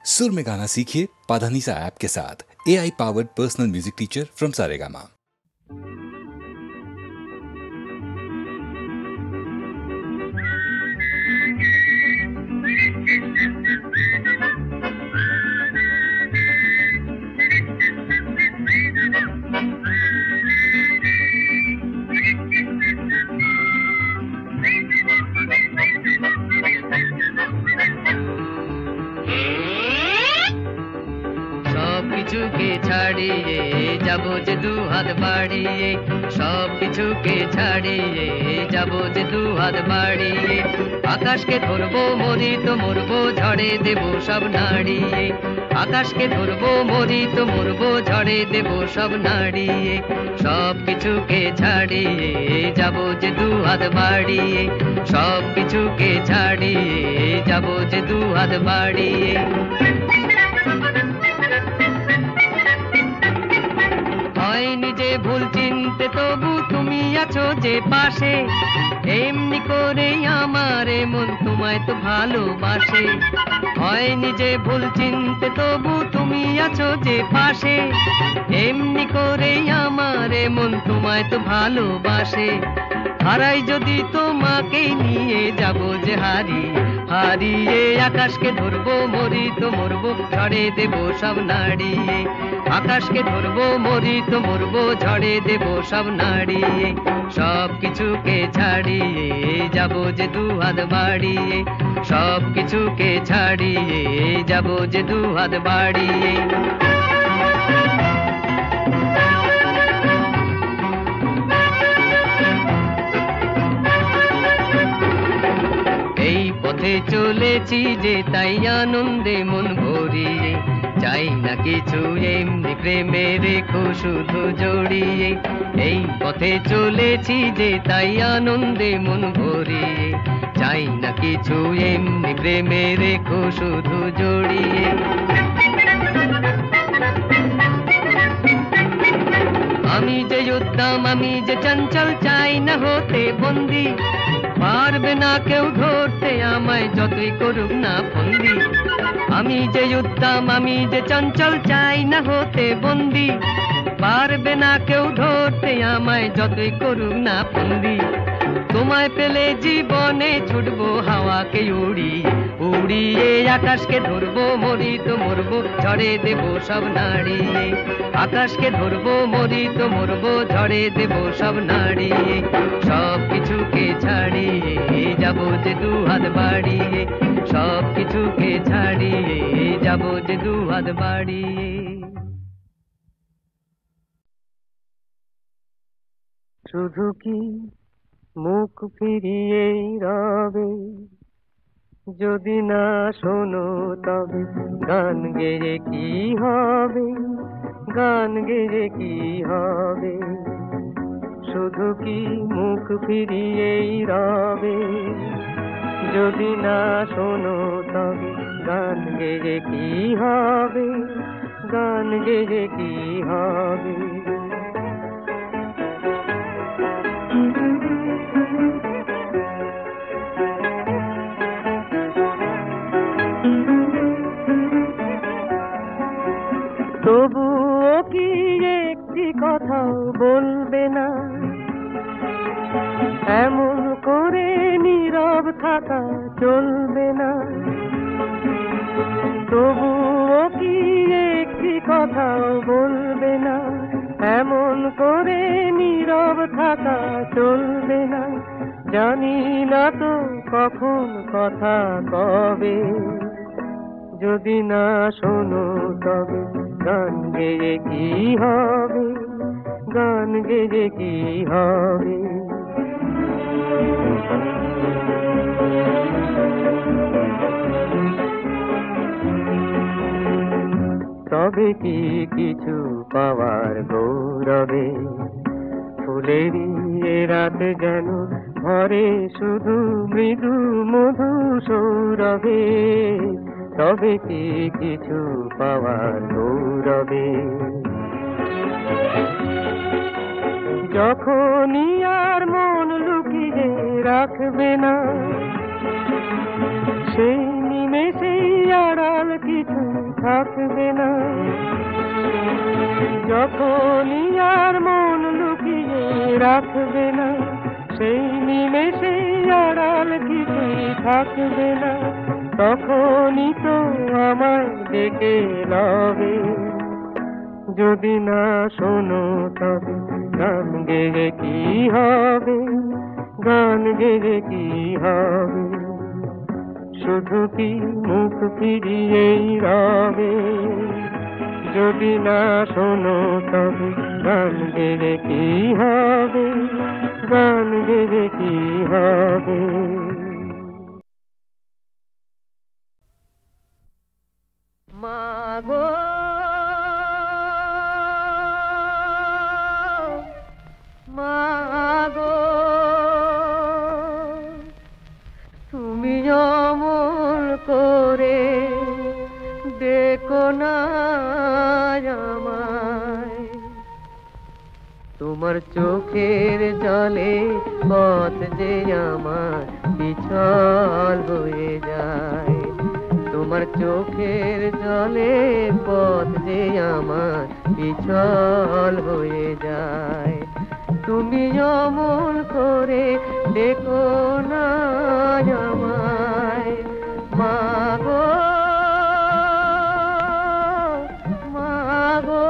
सुर में गाना सीखिए पाधानीसा ऐप के साथ। AI powered personal music teacher from Saregama. কিছুকে ছাড়িয়ে যাব যে দু হাত বাড়িয়ে, সব কিছুকে ছাড়িয়ে যাব যে দু হাত বাড়িয়ে। আকাশকে ধরবো মরি তো মরবো, ঝড়ে দেব সব নাড়িয়ে। আকাশকে ধরবো মরি তো মরবো, ঝড়ে দেব সব নাড়িয়ে। সব কিছুকে ছাড়িয়ে যাব যে দু হাত বাড়িয়ে, সব কিছুকে ছাড়িয়ে যাব যে দু হাত বাড়িয়ে। হয়নি যে ভুল চিনতে তবু তুমি আছো যে পাশে, এমনি করেই আমার মন তোমায় তো ভালোবাসে। হয়নি যে ভুল চিনতে তবু তুমি আছো যে পাশে, এমনি করেই আমার মন তোমায় তো ভালোবাসে। হারাই যদি তোমাকে নিয়ে যাব যে হারিয়ে, হারিয়ে আকাশকে ধরবো মরি তো মরবো, ঝড়ে দেব সব নাড়িয়ে। আকাশকে ধরবো মরি তো মরবো, ঝড়ে দেব সব নাড়িয়ে। সব কিছুকে ছাড়িয়ে যাব যে দু হাত বাড়িয়ে, সব কিছুকে ছাড়িয়ে যাব যে দু হাত বাড়িয়ে। এই পথে চলেছি যে তাই আনন্দে মন ভরিয়ে, চাই না কিছু এমনি প্রেমে রেখো শুধু জড়িয়ে। এই পথে চলেছি যে তাই আনন্দে মন ভরিয়ে, চাই না কিছু এমনি প্রেমে রেখো শুধু জড়িয়ে। আমি যে উদ্দাম আমি যে চঞ্চল, চাই না হতে বন্দি। পারবে না কেউ ধরতে আমায় যতই করুক না ফন্দি। আমি যে উদ্দাম আমি যে চঞ্চল, চাই না হতে বন্দি। পারবে না কেউ ধরতে আমায় যতই করুক না ফন্দি। তোমায় পেলে জীবনে ছুটবো হাওয়াকে উড়িয়ে, উড়িয়ে আকাশকে ধরবো মরি তো মরবো, ঝড়ে দেব সব নাড়িয়ে। আকাশকে ধরবো মরি তো মরবো, ঝড়ে দেব সব নাড়িয়ে। সব কিছুকে ছাড়িয়ে যাব যে দু হাত বাড়িয়ে, সব কিছুকে ছাড়িয়ে যাব যে দু হাত বাড়িয়ে। শুধু কি মুখ ফিরিয়ে রবে, যদি না শোনো তবে গান গেয়ে কি হবে, গান গেয়ে কি হবে। শুধু কি মুখ ফিরিয়েই রবে, যদি না শোনো তবে গান গেয়ে কি হবে, গান গেয়ে কি হবে। তবুও কি একটি কথাও বলবে না, এমন করে নীরব থাকা চলবে না। তবুও কি একটি কথাও বলবে না, এমন করে নীরব থাকা চলবে না। জানি না তো কখন কথা কবে, যদি না শোনো তবে গান গেয়ে কি হবে, গান গেয়ে কি হবে। তবে কি কিছু পাওয়ার গৌরবে, ফুলেরই রাত যেন ভরে শুধু মৃদু মধু সৌরভে। তবে কি কিছু পাওয়ার গৌরবে, যখনই আর মন লুকিয়ে রাখবে না, সেই নিমেষেই আড়াল কিছু থাকবে না, যখনই আর মন লুকিয়ে রাখবে না, সেই নিমেষে আড়াল কিছুই থাকবে না, তখনই তো আমায় ডেকে লবে। যদি না শোনো তবে গান গেয়ে কি হবে, গান গেয়ে কি হবে, শুধু কি মুখ ফিরিয়েই রবে। যদি না শোনো তবে গান গেয়ে কি হবে, গান গেয়ে কি হবে। মাগো মাগো তুমি অমন করে দেখো না আমায়, তোমার চোখের জলে পথ যে আমার পিছল হয়ে যায়, তোমার চোখের জলে পথ যে আমার পিছল হয়ে যায়। তুমি অমন করে দেখো না আমায়, মাগো মাগো।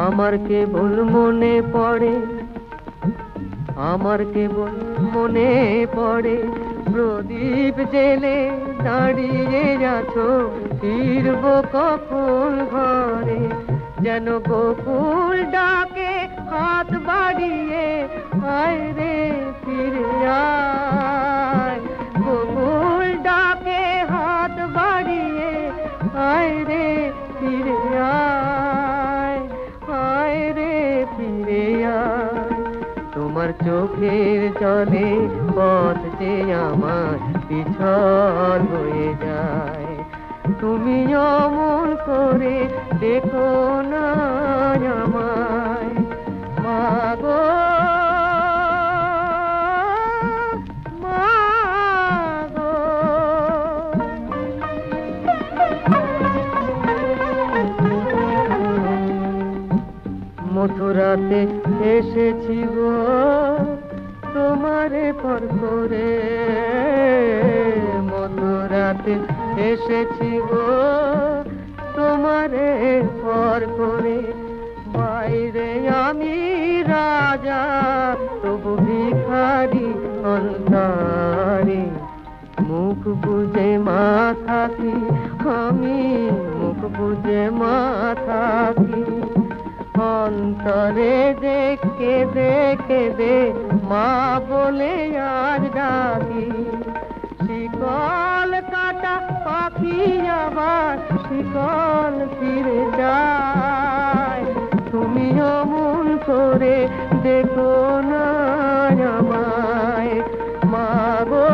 আমার কেবল মনে পড়ে, আমার কেবল মনে পড়ে, প্রদীপ জেলে দাঁড়িয়ে আছো, ফিরব কখন ঘরে, যেন গোকুল ডাকে হাত বাড়িয়ে, আয় রে ফিরে আয়, গোকুল ডাকে হাত বাড়িয়ে, আয় রে ফিরে আয়, আয় রে ফিরে আয়। তোমার চোখের জলে পথ যে আমার পিছল হয়ে যায়, তুমি অমন করে দেখো না আমায়, মাগো মাগো। মথুরাতে এসেছি গো তোমারে পর করে, মথুরাতে এসেছি গো তোমারে পর করে, বাইরে আমি রাজা তবু ভিখারি অন্তরে, মুখ বুঝে মা থাকি আমি, মুখ বুঝে মা থাকি, অন্তরে দেখে দেখে দে মা বলে আজ ডাকি, শিকল কাটা পাখি আবার শিকল ফিরে যায়, তুমি অমন করে দেখো না আমায়, মাগো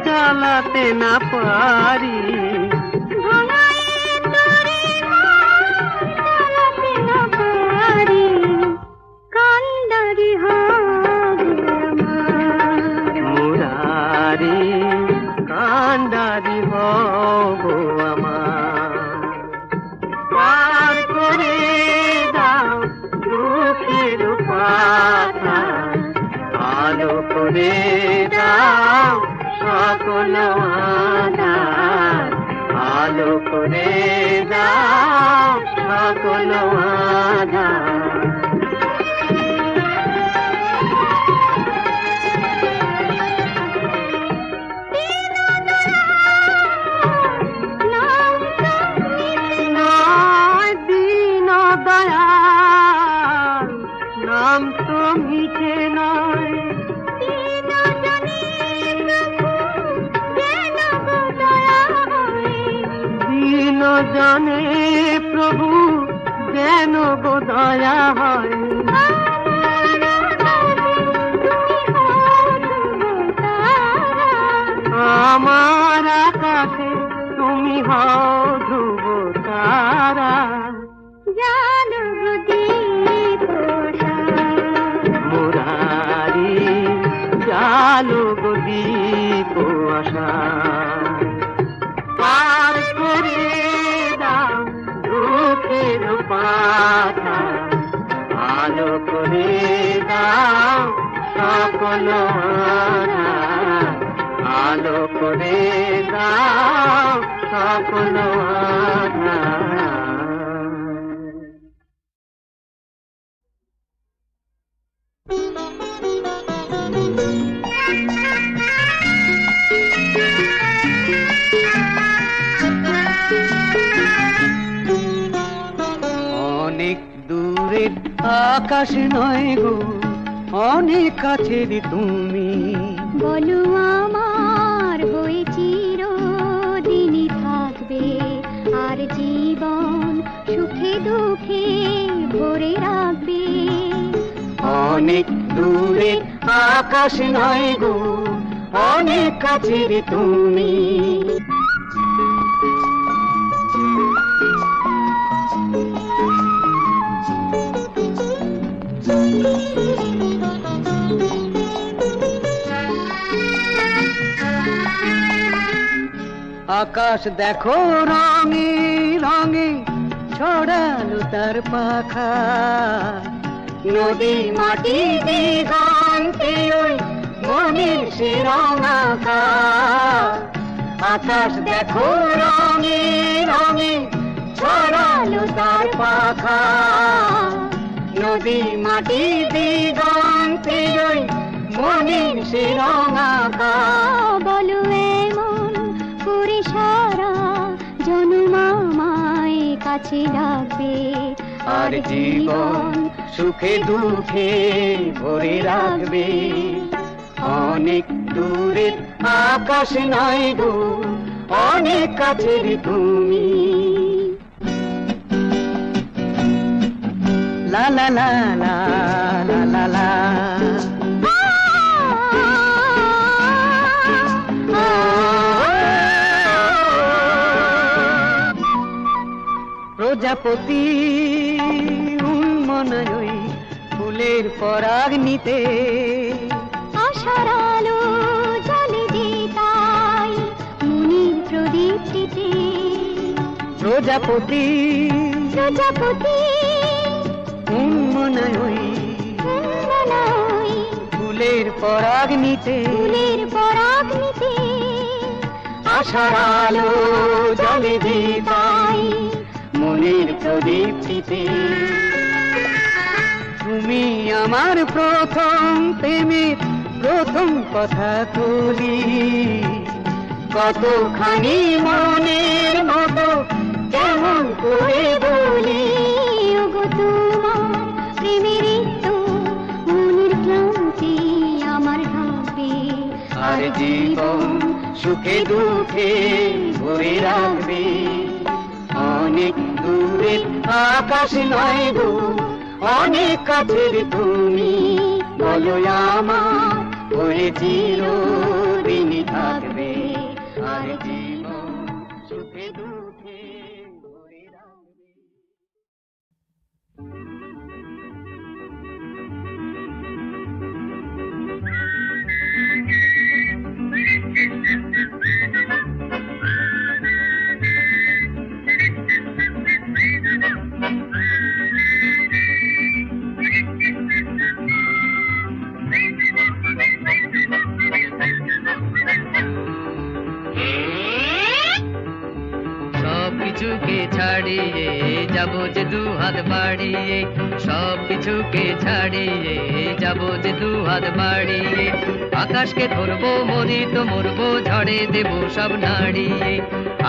চালাতে না পারি, করে দাও সকল আধার, আলো করে দাও সকল আধার। নাম তো মিঠে নয়, দিন জানে প্রভু যেন গো দয়া হয়। আমার আকাশে তুমি হও ধ্রুব তারা, মুরারি জালো গো দীপ আশা। পার করে দাও দুঃখের পাথা, আলো করে দাও সকল আধার, আলো করে দাও সকল আধার। অনেক দূরের আকাশ নয় গো, অনেক কাছের তুমি। বলো আমার হয়ে চিরদিনই থাকবে, আর জীবন সুখে দুঃখে ভরে রাখবে। অনেক দূরের আকাশ নয় গো, অনেক কাছের তুমি। আকাশ দেখো রঙে রঙে ছড়ালো তার পাখা, নদী মাটি দিগন্তে ওই মনের সে রঙাকা। আকাশ দেখো রঙে রঙে ছড়ালো তার পাখা, নদী মাটি দিগন্তে ওই মনের সে রঙাকা। বলো এমন করে সারা জনম আমায় কাছে ডাকবে, আর জীবন সুখে দুঃখে ভরে রাখবে। অনেক দূরের আকাশ নয় গো, অনেক কাছের তুমি। লা লা লা লা লা লা লা। প্রজাপতি উন্মনয় ফুলের পরাগ নিতে, আশার আলো জ্বলে যে তাই মুনির প্রদীপটিতে। প্রজাপতি প্রজাপতি উন্মনয় উন্মনয় ফুলের পরাগ নিতে, ফুলের পরাগ নিতে। আশার আলো জ্বলে যে তাই মনের প্রদীপটিতে। তুমি আমার প্রথম প্রেমের প্রথম কথা তুলি, কতখানি মনের মতো কেমন করে বলি। ওগো তোমার প্রেমের তো মনের ক্লান্তি আমার ঢাকবে, আর জীবন সুখে দুঃখে ভরে রাখবে। অনেক দূরের আকাশ নয় গো, অনেক কাছের তুমি। বলো আমার হয়ে চিরদিনই থাকবে, আর জীবন সুখে দুঃখে ভরে রাখবে। বাড়িয়ে, সব কিছুকে ছাড়িয়ে যাব যে দু হাত বাড়িয়ে। আকাশকে ধরবো মরি তো মরবো, ঝড়ে দেব সব নাড়িয়ে।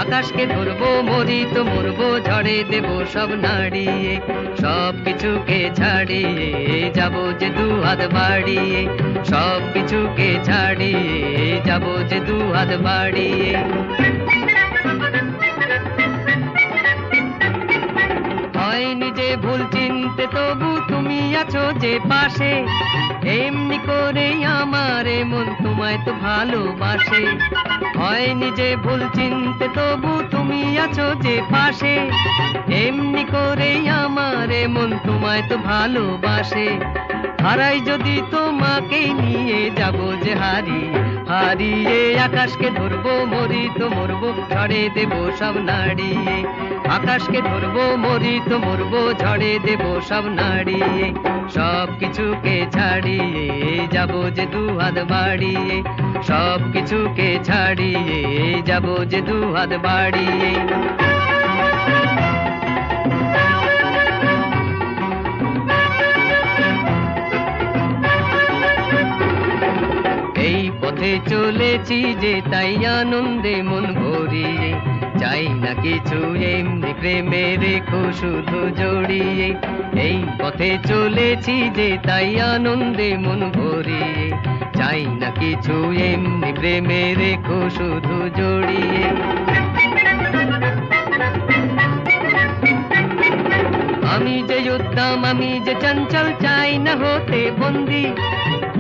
আকাশকে ধরবো মরি তো মরবো, ঝড়ে দেব সব নাড়িয়ে। সব কিছুকে ছাড়িয়ে যাব যে দু হাত বাড়িয়ে, সব কিছুকে ছাড়িয়ে যাব যে দু হাত বাড়িয়ে। হয়নি যে ভুল চিনতে তবু তুমি আছো যে পাশে, এমনি করে আমার মন তোমায় তো ভালোবাসে। হয়নি যে ভুল চিনতে তবু তুমি আছো যে পাশে, এমনি করে আমার মন তোমায় তো ভালোবাসে। হারাই যদি তোমাকে নিয়ে যাব যে হারিয়ে, হারিয়ে আকাশকে ধরবো মরি তো মরবো, ঝড়ে দেব সব নাড়িয়ে। আকাশকে ধরবো মরি তো মরবো, ঝড়ে দেব সব নাড়িয়ে। সব কিছুকে ছাড়িয়ে যাব যে দু হাত বাড়িয়ে, সব কিছুকে ছাড়িয়ে যাব যে দু হাত বাড়িয়ে। এই পথে চলেছি যে তাই আনন্দে মন ভরিয়ে, চাই না কিছু এমনি প্রেমে রেখো শুধু জড়িয়ে। এই পথে চলেছি যে তাই আনন্দে মন ভরিয়ে, চাই না কিছু এমনি প্রেমে রেখো শুধু জড়িয়ে। আমি যে উদ্দাম আমি যে চঞ্চল, চাই না হতে বন্দি।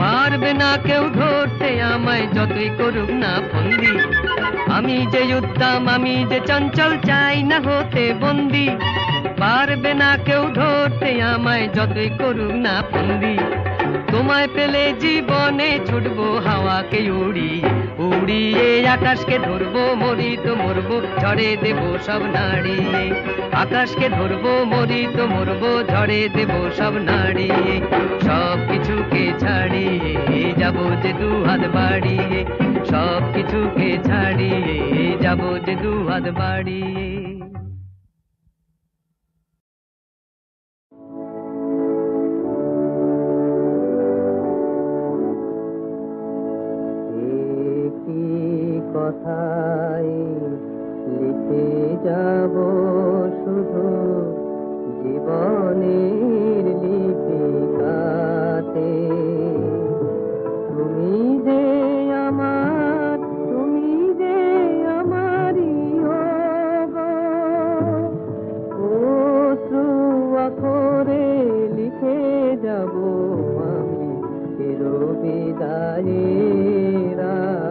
পারবে না কেউ ধরতে আমায় যতই করুক না ফন্দি। আমি যে উদ্দাম আমি যে চঞ্চল, চাই না হতে বন্দি। পারবে না কেউ ধরতে আমায় যতই করুক না ফন্দি। তোমায় পেলে জীবনে ছুটবো হাওয়াকে উড়িয়ে, উড়িয়ে আকাশকে ধরবো মরি তো মরবো, ঝড়ে দেব সব নাড়িয়ে। আকাশকে ধরবো মরি তো মরবো, ঝড়ে দেব সব নাড়িয়ে। সব কিছুকে ছাড়িয়ে যাব যে দু হাত বাড়িয়ে, সব কিছুকে ছাড়িয়ে যাব যে দু হাত বাড়িয়ে। কথায় লিখে যাব শুধু জীবনের লিপিকাতে। তুমি যে আমার, তুমি যে আমারই অশ্রু আখরে লিখে যাব আমি চির বিদায়ের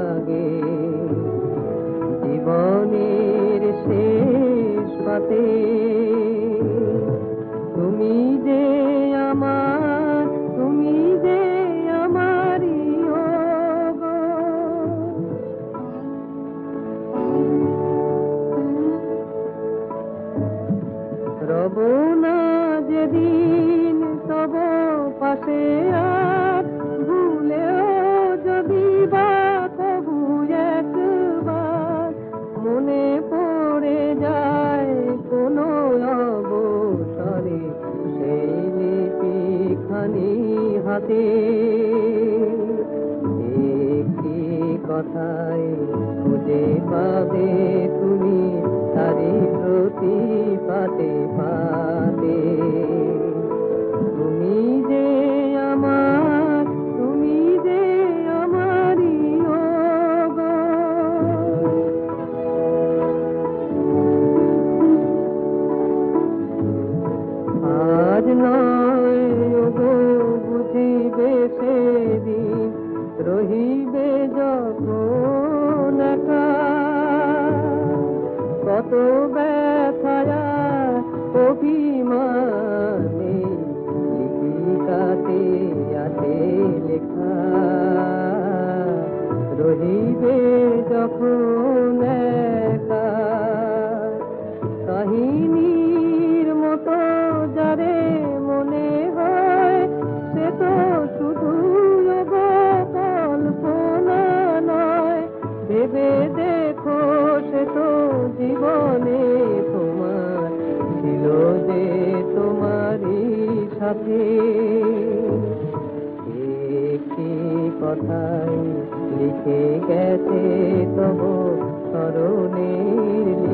আগে। জীবনের শেষ পাতে তুমি যে আমার, তুমি যে আমারই রব না যেদিন তব পাশে, আর ভুলেও যদি বা তবু একবার মনে পড়ে যায় কোনো অবসরে সেই লিপিখানি হাতে। একটি কথায় খুঁজে পাবে তুমি তারি প্রতি পাতে পাতে। তুমি যে আমার, তুমি যে আমারই আজ নয় গো বুঝিবে সেদিন, রহিবে যখন একা। কত ব্যথায়া অভিমানে লিখিকাতে আছে লেখা। রহিবে যখন একা কাহিনীর মতো যারে মনে হয়, সে তো শুধু কল্পনা নয়। ভেবে দেখো সে তো জীবনে তোমার ছিল যে তোমার সাথে একটি কথাই লিখে গেছে তবু স্মরণের